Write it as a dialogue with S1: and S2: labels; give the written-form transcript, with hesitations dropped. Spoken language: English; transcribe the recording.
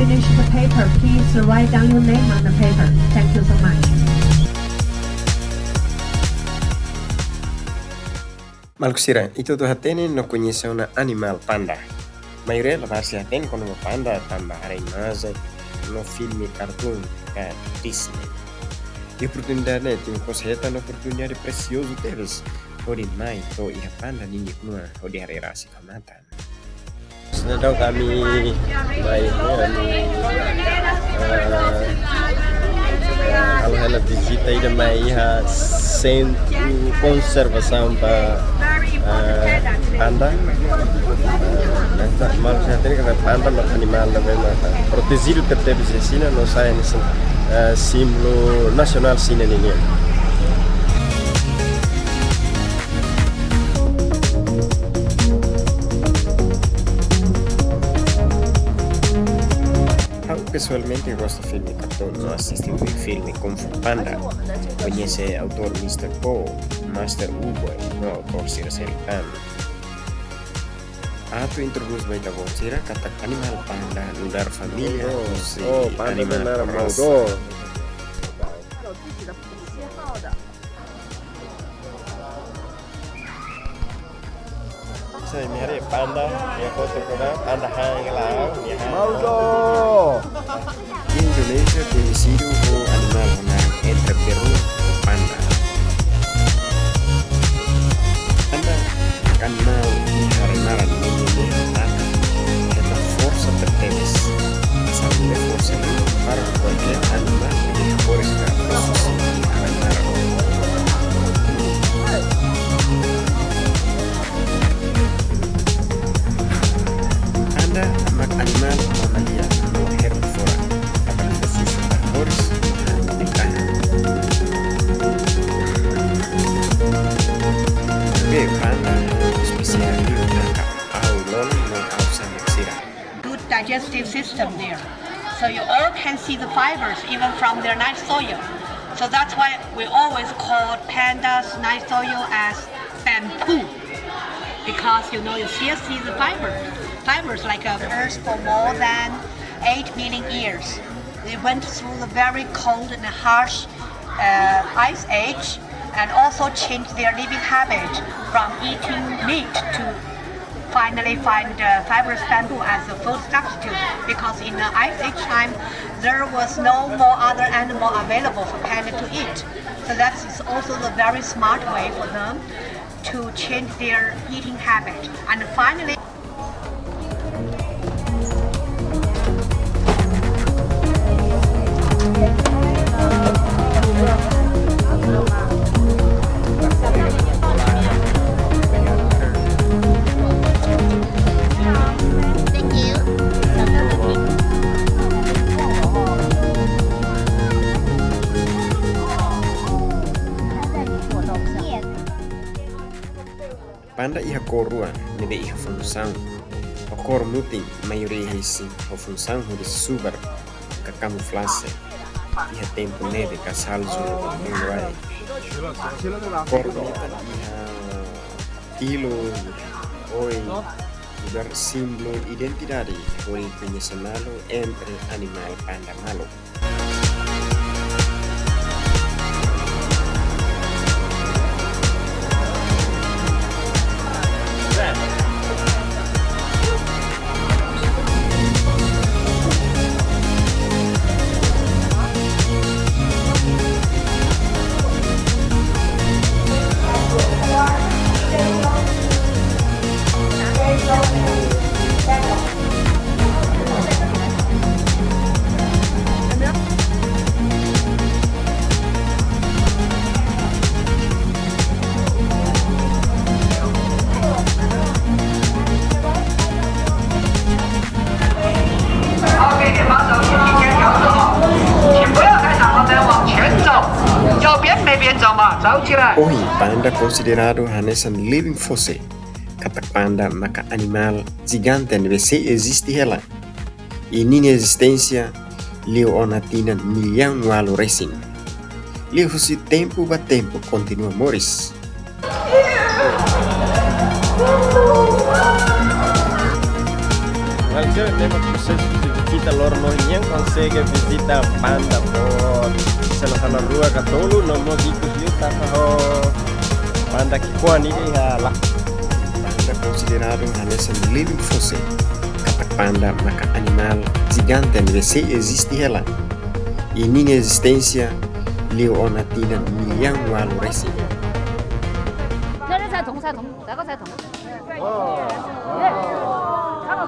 S1: Finish the paper. Please write down your name on the paper. Thank you so much.
S2: Malkusira, itu tu hatene no conhece una animal panda. Maioria levar-se hatene quando uma panda tamba areinosa no filme cartoon da Disney. E oportunidade né, tem coseta na oportunidade precioso deles. Ori mai to ia panda ningi Knua odi harerasi kamatan. Sedang kami baik kalau ela visita ida mai ha centro conservação para panda. Malu saya tadi kata panda mak animal memang protegido que teve sina no sai nesse símbolo nacional sina ninguém. Pessoalmente gosto de filme cartoon, não assisti um filme Kung Fu Panda. Conhece o autor Mr. Po, Master Uboy, no autor Sira Seritan. Ato introduz baita vocira kata animal panda luar familia si animal rosa. Saya mari panda, ya foto kena panda hang lao, ya Maudo. Indonesia conhecido como animal honor entre Peru e panda. Panda animal inharanaran ini tata, esta força pertenes, sabe de força para qualquer animal que força processo inharanaran. Panda amak animal mamalia no herbívora, aparte de sus mejores de caña. Ve panda especial blanca aulon no ausa maxira.
S1: Good digestive system there. So you all can see the fibers even from their night soil. So that's why we always call pandas night soil as bamboo. Because you still see the fibers like earth for more than 8 million years. They went through the very cold and harsh ice age and also changed their living habit from eating meat to finally find fibrous bamboo as a food substitute, because in the ice age time there was no more other animal available for panda to eat. So that's also the very smart way for them to change their eating habit. And finally,
S2: Panda iha korua nebe iha função. O cor mutim maioria esse a função de subar ka camuflase. Iha tempo neve ka salzo munguai. Cor iha tilo oi lugar símbolo identidade oi conhecimento entre animal panda malo. Hoy panda considerado hanesan living fossil. Kata panda maka animal gigante deve ser existe ela. E minha existência leu onatina milhão walo racing. Leu se tempo ba tempo continua moris. Mas eu lembro que você
S3: Vizita lor nohinhang consegue visita Panda por sela rua katolu no mo gikus yuta ho Panda Shicuan ini lah.
S2: Panda considerado um animal living fóssil. Kata panda maka animal gigante NVC existe ela. E minha existência lhe onatina milhão walu resi.
S4: 那这才同，这个才同。
S3: 哦。
S4: 看到，